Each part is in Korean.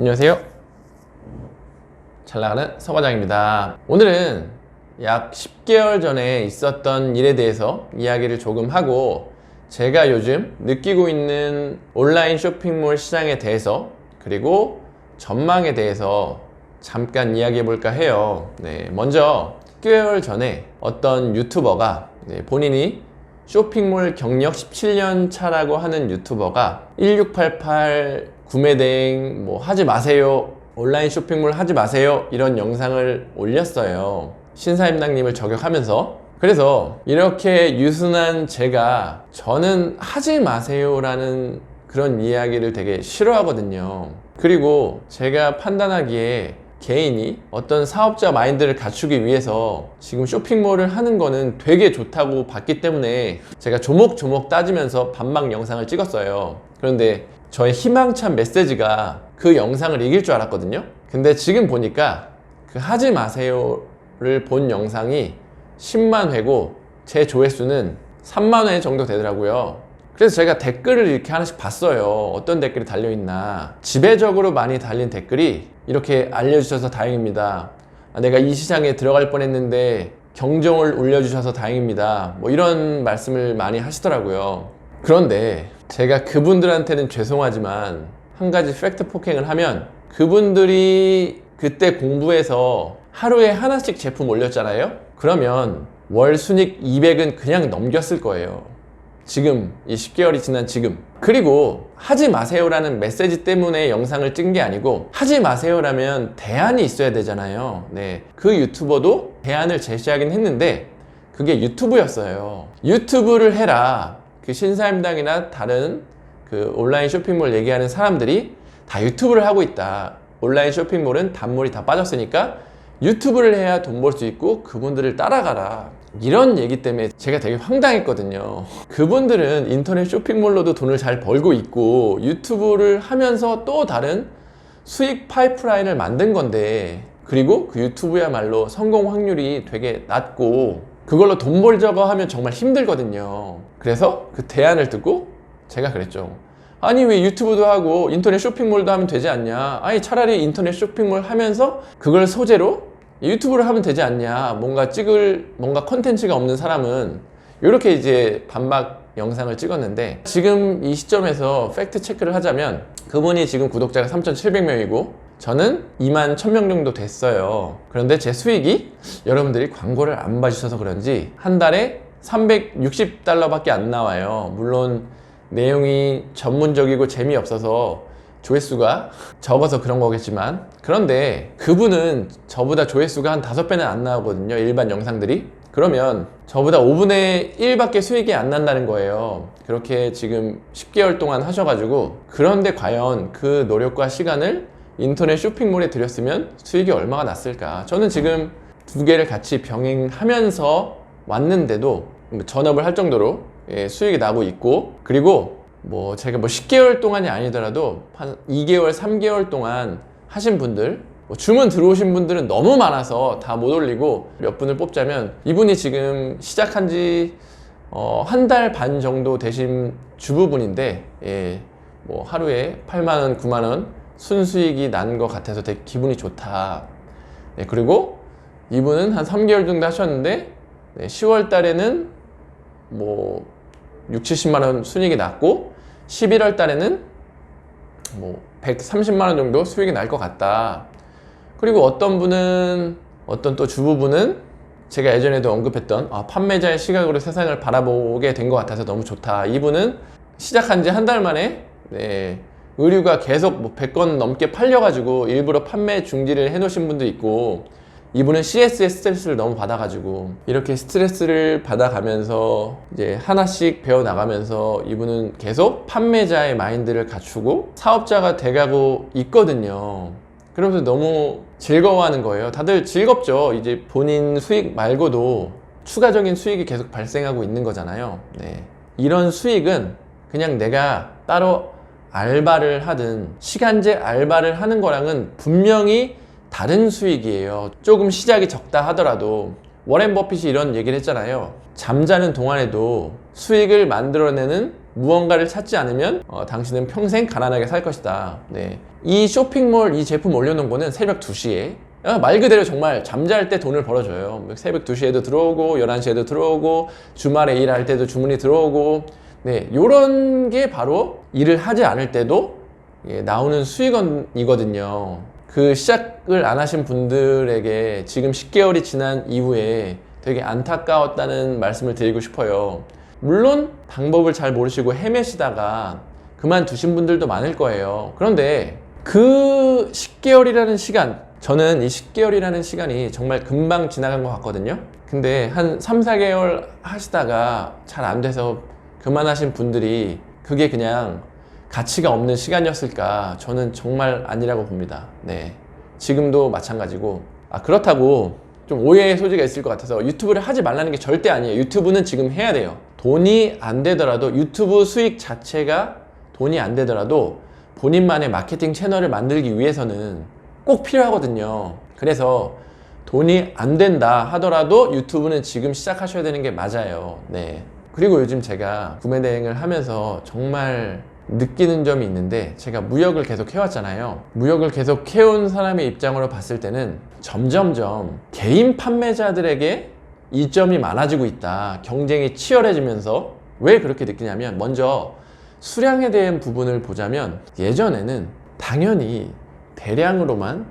안녕하세요. 잘나가는 서과장입니다. 오늘은 약 10개월 전에 있었던 일에 대해서 이야기를 조금 하고, 제가 요즘 느끼고 있는 온라인 쇼핑몰 시장에 대해서, 그리고 전망에 대해서 잠깐 이야기해 볼까 해요. 먼저 10개월 전에 어떤 유튜버가 본인이 쇼핑몰 경력 17년 차라고 하는 유튜버가 1688 구매대행 하지 마세요, 온라인 쇼핑몰 하지 마세요, 이런 영상을 올렸어요. 신사임당님을 저격하면서. 그래서 이렇게 유순한 저는 하지 마세요 라는 그런 이야기를 되게 싫어하거든요. 그리고 제가 판단하기에 개인이 어떤 사업자 마인드를 갖추기 위해서 지금 쇼핑몰을 하는 거는 되게 좋다고 봤기 때문에 제가 조목조목 따지면서 반박 영상을 찍었어요. 그런데 저의 희망찬 메시지가 그 영상을 이길 줄 알았거든요. 근데 지금 보니까 그 하지 마세요를 본 영상이 10만 회고 제 조회수는 3만 회 정도 되더라고요. 그래서 제가 댓글을 이렇게 하나씩 봤어요. 어떤 댓글이 달려있나. 지배적으로 많이 달린 댓글이 이렇게 알려주셔서 다행입니다. 내가 이 시장에 들어갈 뻔했는데 경종을 울려주셔서 다행입니다. 이런 말씀을 많이 하시더라고요. 그런데 제가 그분들한테는 죄송하지만 한 가지 팩트 폭행을 하면, 그분들이 그때 공부해서 하루에 하나씩 제품 올렸잖아요. 그러면 월 순익 200은 그냥 넘겼을 거예요. 지금 이 10개월이 지난 지금. 그리고 하지 마세요라는 메시지 때문에 영상을 찍은 게 아니고, 하지 마세요라면 대안이 있어야 되잖아요. 그 유튜버도 대안을 제시하긴 했는데 그게 유튜브였어요. 유튜브를 해라. 그 신사임당이나 다른 그 온라인 쇼핑몰 얘기하는 사람들이 다 유튜브를 하고 있다. 온라인 쇼핑몰은 단물이 다 빠졌으니까 유튜브를 해야 돈 벌 수 있고 그분들을 따라가라. 이런 얘기 때문에 제가 되게 황당했거든요. 그분들은 인터넷 쇼핑몰로도 돈을 잘 벌고 있고 유튜브를 하면서 또 다른 수익 파이프라인을 만든 건데, 그리고 그 유튜브야말로 성공 확률이 되게 낮고 그걸로 돈 벌자고 하면 정말 힘들거든요. 그래서 그 대안을 듣고 제가 그랬죠. 아니 왜 유튜브도 하고 인터넷 쇼핑몰도 하면 되지 않냐. 아니 차라리 인터넷 쇼핑몰 하면서 그걸 소재로 유튜브를 하면 되지 않냐. 뭔가 컨텐츠가 없는 사람은. 이렇게 이제 반박 영상을 찍었는데, 지금 이 시점에서 팩트 체크를 하자면 그분이 지금 구독자가 3,700명이고 저는 2만 1,000명 정도 됐어요. 그런데 제 수익이 여러분들이 광고를 안 봐주셔서 그런지 한 달에 $360밖에 안 나와요. 물론 내용이 전문적이고 재미없어서 조회수가 적어서 그런 거겠지만, 그런데 그분은 저보다 조회수가 한 5배는 안 나오거든요, 일반 영상들이. 그러면 저보다 5분의 1밖에 수익이 안 난다는 거예요. 그렇게 지금 10개월 동안 하셔가지고. 그런데 과연 그 노력과 시간을 인터넷 쇼핑몰에 들였으면 수익이 얼마가 났을까. 저는 지금 두 개를 같이 병행하면서 왔는데도 전업을 할 정도로 수익이 나고 있고, 그리고 제가 10개월 동안이 아니더라도 한 2개월, 3개월 동안 하신 분들, 주문 들어오신 분들은 너무 많아서 다 못 올리고 몇 분을 뽑자면, 이분이 지금 시작한 지 한 달 반 정도 되신 주부분인데 하루에 8만원, 9만원 순수익이 난 것 같아서 되게 기분이 좋다. 그리고 이분은 한 3개월 정도 하셨는데 10월 달에는 6, 70만원 순익이 났고 11월 달에는 130만원 정도 수익이 날 것 같다. 그리고 어떤 또 주부분은 제가 예전에도 언급했던 판매자의 시각으로 세상을 바라보게 된 것 같아서 너무 좋다. 이분은 시작한 지 한 달 만에 의류가 계속 100건 넘게 팔려가지고 일부러 판매 중지를 해놓으신 분도 있고, 이분은 CS에 스트레스를 너무 받아가지고 이렇게 스트레스를 받아가면서 이제 하나씩 배워나가면서 이분은 계속 판매자의 마인드를 갖추고 사업자가 돼가고 있거든요. 그러면서 너무 즐거워하는 거예요. 다들 즐겁죠. 이제 본인 수익 말고도 추가적인 수익이 계속 발생하고 있는 거잖아요. 이런 수익은 그냥 내가 따로 알바를 하든 시간제 알바를 하는 거랑은 분명히 다른 수익이에요. 조금 시작이 적다 하더라도 워렌 버핏이 이런 얘기를 했잖아요. 잠자는 동안에도 수익을 만들어내는 무언가를 찾지 않으면 당신은 평생 가난하게 살 것이다. 네. 이 쇼핑몰 이 제품 올려놓은 거는 새벽 2시에 말 그대로 정말 잠잘 때 돈을 벌어줘요. 새벽 2시에도 들어오고 11시에도 들어오고 주말에 일할 때도 주문이 들어오고, 네, 요런 게 바로 일을 하지 않을 때도 나오는 수익원이거든요. 그 시작을 안 하신 분들에게 지금 10개월이 지난 이후에 되게 안타까웠다는 말씀을 드리고 싶어요. 물론 방법을 잘 모르시고 헤매시다가 그만두신 분들도 많을 거예요. 그런데 그 10개월이라는 시간, 저는 이 10개월이라는 시간이 정말 금방 지나간 것 같거든요. 근데 한 3, 4개월 하시다가 잘 안 돼서 그만하신 분들이 그게 그냥 가치가 없는 시간이었을까? 저는 정말 아니라고 봅니다. 네. 지금도 마찬가지고. 그렇다고 좀 오해의 소지가 있을 것 같아서 유튜브를 하지 말라는 게 절대 아니에요. 유튜브는 지금 해야 돼요. 돈이 안 되더라도, 유튜브 수익 자체가 돈이 안 되더라도 본인만의 마케팅 채널을 만들기 위해서는 꼭 필요하거든요. 그래서 돈이 안 된다 하더라도 유튜브는 지금 시작하셔야 되는 게 맞아요. 네. 그리고 요즘 제가 구매 대행을 하면서 정말 느끼는 점이 있는데, 제가 무역을 계속 해왔잖아요. 무역을 계속 해온 사람의 입장으로 봤을 때는 점점점 개인 판매자들에게 이점이 많아지고 있다. 경쟁이 치열해지면서. 왜 그렇게 느끼냐면, 먼저 수량에 대한 부분을 보자면 예전에는 당연히 대량으로만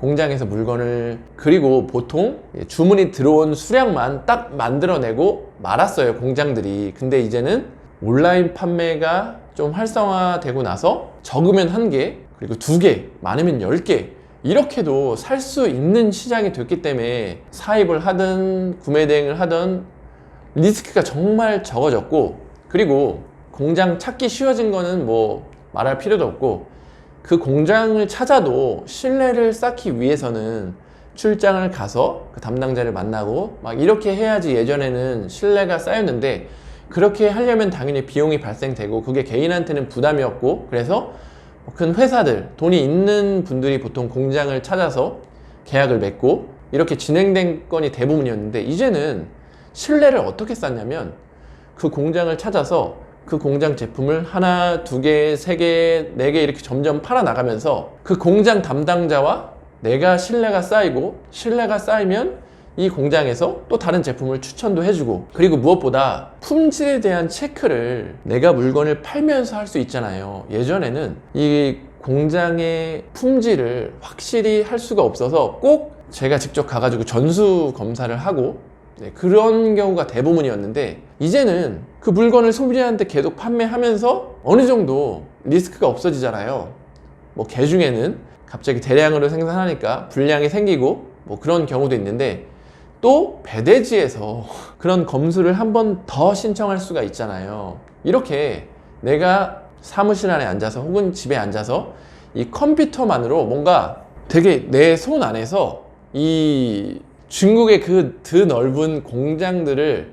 공장에서 물건을, 그리고 보통 주문이 들어온 수량만 딱 만들어내고 말았어요, 공장들이. 근데 이제는 온라인 판매가 좀 활성화되고 나서 적으면 1개, 그리고 2개, 많으면 10개, 이렇게도 살 수 있는 시장이 됐기 때문에 사입을 하든 구매 대행을 하든 리스크가 정말 적어졌고, 그리고 공장 찾기 쉬워진 거는 뭐 말할 필요도 없고, 그 공장을 찾아도 신뢰를 쌓기 위해서는 출장을 가서 그 담당자를 만나고 막 이렇게 해야지 예전에는 신뢰가 쌓였는데, 그렇게 하려면 당연히 비용이 발생되고 그게 개인한테는 부담이었고, 그래서 큰 회사들, 돈이 있는 분들이 보통 공장을 찾아서 계약을 맺고 이렇게 진행된 건이 대부분이었는데, 이제는 신뢰를 어떻게 쌓냐면 그 공장을 찾아서 그 공장 제품을 하나, 2개, 3개, 4개 이렇게 점점 팔아나가면서 그 공장 담당자와 내가 신뢰가 쌓이고, 신뢰가 쌓이면 이 공장에서 또 다른 제품을 추천도 해주고, 그리고 무엇보다 품질에 대한 체크를 내가 물건을 팔면서 할 수 있잖아요. 예전에는 이 공장의 품질을 확실히 할 수가 없어서 꼭 제가 직접 가가지고 전수 검사를 하고, 그런 경우가 대부분이었는데, 이제는 그 물건을 소비자한테 계속 판매하면서 어느 정도 리스크가 없어지잖아요. 뭐 개중에는 갑자기 대량으로 생산하니까 불량이 생기고 뭐 그런 경우도 있는데, 또 배대지에서 그런 검수를 한 번 더 신청할 수가 있잖아요. 이렇게 내가 사무실 안에 앉아서 혹은 집에 앉아서 이 컴퓨터만으로 뭔가 되게 내 손 안에서 이 중국의 그 드넓은 공장들을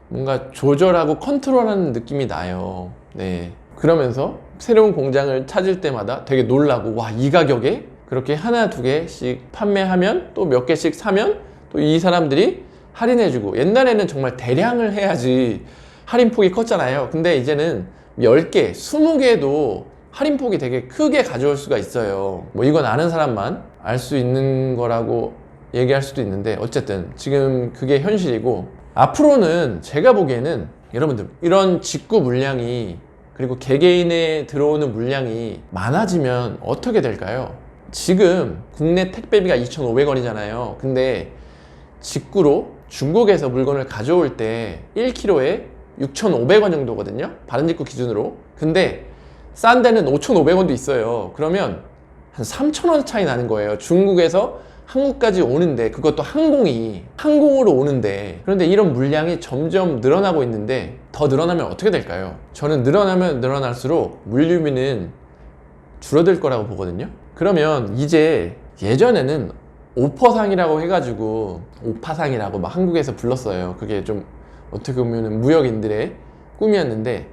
뭔가 조절하고 컨트롤하는 느낌이 나요. 네. 그러면서 새로운 공장을 찾을 때마다 되게 놀라고, 와, 이 가격에 그렇게 하나, 2개씩 판매하면 또 몇 개씩 사면 또 이 사람들이 할인해주고, 옛날에는 정말 대량을 해야지 할인폭이 컸잖아요. 근데 이제는 10개, 20개도 할인폭이 되게 크게 가져올 수가 있어요. 뭐 이건 아는 사람만 알 수 있는 거라고 얘기할 수도 있는데, 어쨌든 지금 그게 현실이고, 앞으로는 제가 보기에는 여러분들 이런 직구 물량이, 그리고 개개인에 들어오는 물량이 많아지면 어떻게 될까요? 지금 국내 택배비가 2,500원이잖아요. 근데 직구로 중국에서 물건을 가져올 때 1kg에 6,500원 정도거든요, 바른직구 기준으로. 근데 싼 데는 5,500원도 있어요. 그러면 한 3,000원 차이 나는 거예요. 중국에서 한국까지 오는데, 그것도 항공으로 오는데. 그런데 이런 물량이 점점 늘어나고 있는데, 더 늘어나면 어떻게 될까요? 저는 늘어나면 늘어날수록 물류비는 줄어들 거라고 보거든요. 그러면 이제, 예전에는 오퍼상이라고 해가지고, 오파상이라고 막 한국에서 불렀어요. 그게 좀 어떻게 보면 무역인들의 꿈이었는데,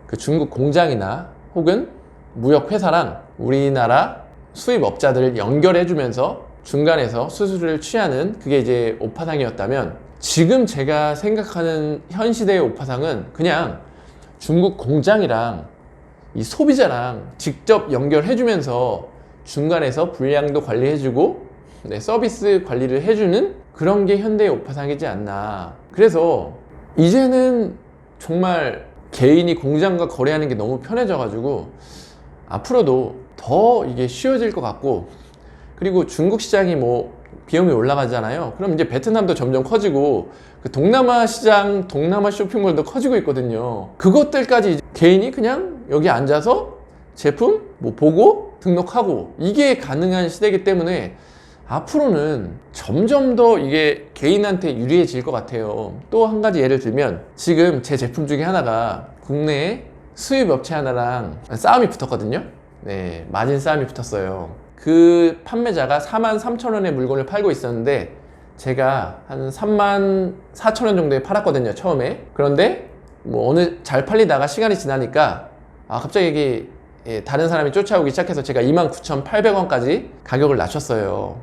그 중국 공장이나 혹은 무역회사랑 우리나라 수입업자들을 연결해주면서 중간에서 수수료를 취하는, 그게 이제 오파상이었다면, 지금 제가 생각하는 현 시대의 오파상은 그냥 중국 공장이랑 이 소비자랑 직접 연결해주면서 중간에서 물량도 관리해주고 서비스 관리를 해주는 그런 게 현대의 오파상이지 않나. 그래서 이제는 정말 개인이 공장과 거래하는 게 너무 편해져가지고 앞으로도 더 이게 쉬워질 것 같고, 그리고 중국 시장이 뭐 비용이 올라가잖아요. 그럼 이제 베트남도 점점 커지고 그 동남아 시장, 동남아 쇼핑몰도 커지고 있거든요. 그것들까지 개인이 그냥 여기 앉아서 제품 뭐 보고 등록하고 이게 가능한 시대이기 때문에 앞으로는 점점 더 이게 개인한테 유리해질 것 같아요. 또 한 가지 예를 들면 지금 제 제품 중에 하나가 국내에 수입 업체 하나랑 싸움이 붙었거든요. 네, 마진 싸움이 붙었어요. 그 판매자가 43,000원에 물건을 팔고 있었는데 제가 한 34,000원 정도에 팔았거든요, 처음에. 그런데 뭐 어느 잘 팔리다가 시간이 지나니까 갑자기 이게 다른 사람이 쫓아오기 시작해서 제가 29,800원까지 가격을 낮췄어요.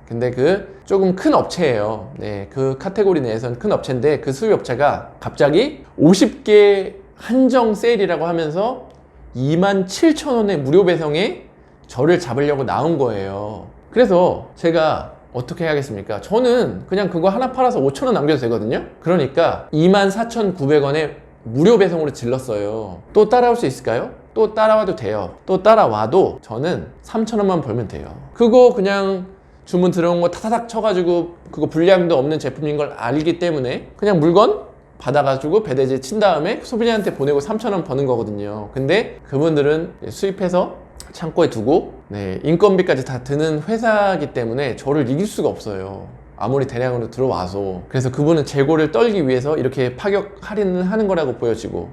근데 그 조금 큰 업체예요. 네, 그 카테고리 내에서는 큰 업체인데 그 수입 업체가 갑자기 50개 한정 세일이라고 하면서 27,000원의 무료 배송에 저를 잡으려고 나온 거예요. 그래서 제가 어떻게 해야겠습니까? 저는 그냥 그거 하나 팔아서 5,000원 남겨도 되거든요. 그러니까 24,900원에 무료 배송으로 질렀어요. 또 따라올 수 있을까요? 또 따라와도 돼요. 또 따라와도 저는 3,000원만 벌면 돼요. 그거 그냥 주문 들어온 거 타다닥 쳐가지고 그거 불량도 없는 제품인 걸 알기 때문에 그냥 물건 받아가지고 배대지 친 다음에 소비자한테 보내고 3,000원 버는 거거든요. 근데 그분들은 수입해서 창고에 두고 인건비까지 다 드는 회사이기 때문에 저를 이길 수가 없어요. 아무리 대량으로 들어와서. 그래서 그분은 재고를 떨기 위해서 이렇게 파격 할인을 하는 거라고 보여지고,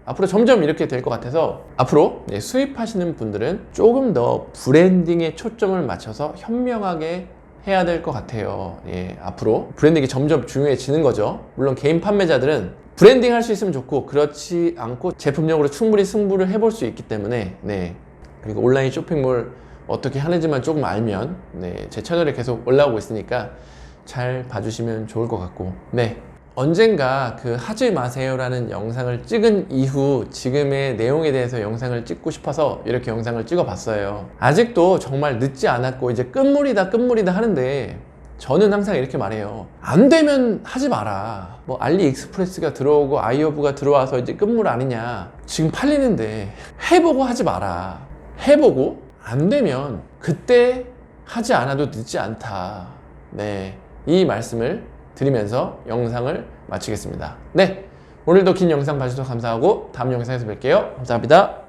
앞으로 점점 이렇게 될 것 같아서 앞으로 수입하시는 분들은 조금 더 브랜딩에 초점을 맞춰서 현명하게 해야 될 것 같아요. 앞으로 브랜딩이 점점 중요해지는 거죠. 물론 개인 판매자들은 브랜딩 할 수 있으면 좋고, 그렇지 않고 제품력으로 충분히 승부를 해볼 수 있기 때문에 그리고 온라인 쇼핑몰 어떻게 하는지만 조금 알면 제 채널에 계속 올라오고 있으니까 잘 봐주시면 좋을 것 같고, 언젠가 그 하지 마세요라는 영상을 찍은 이후 지금의 내용에 대해서 영상을 찍고 싶어서 이렇게 영상을 찍어 봤어요. 아직도 정말 늦지 않았고 이제 끝물이다 하는데 저는 항상 이렇게 말해요. 안 되면 하지 마라. 뭐 알리익스프레스가 들어오고 아이허브가 들어와서 이제 끝물 아니냐. 지금 팔리는데 해보고 하지 마라. 해보고 안 되면 그때 하지 않아도 늦지 않다. 이 말씀을 드리면서 영상을 마치겠습니다. 오늘도 긴 영상 봐주셔서 감사하고 다음 영상에서 뵐게요. 감사합니다.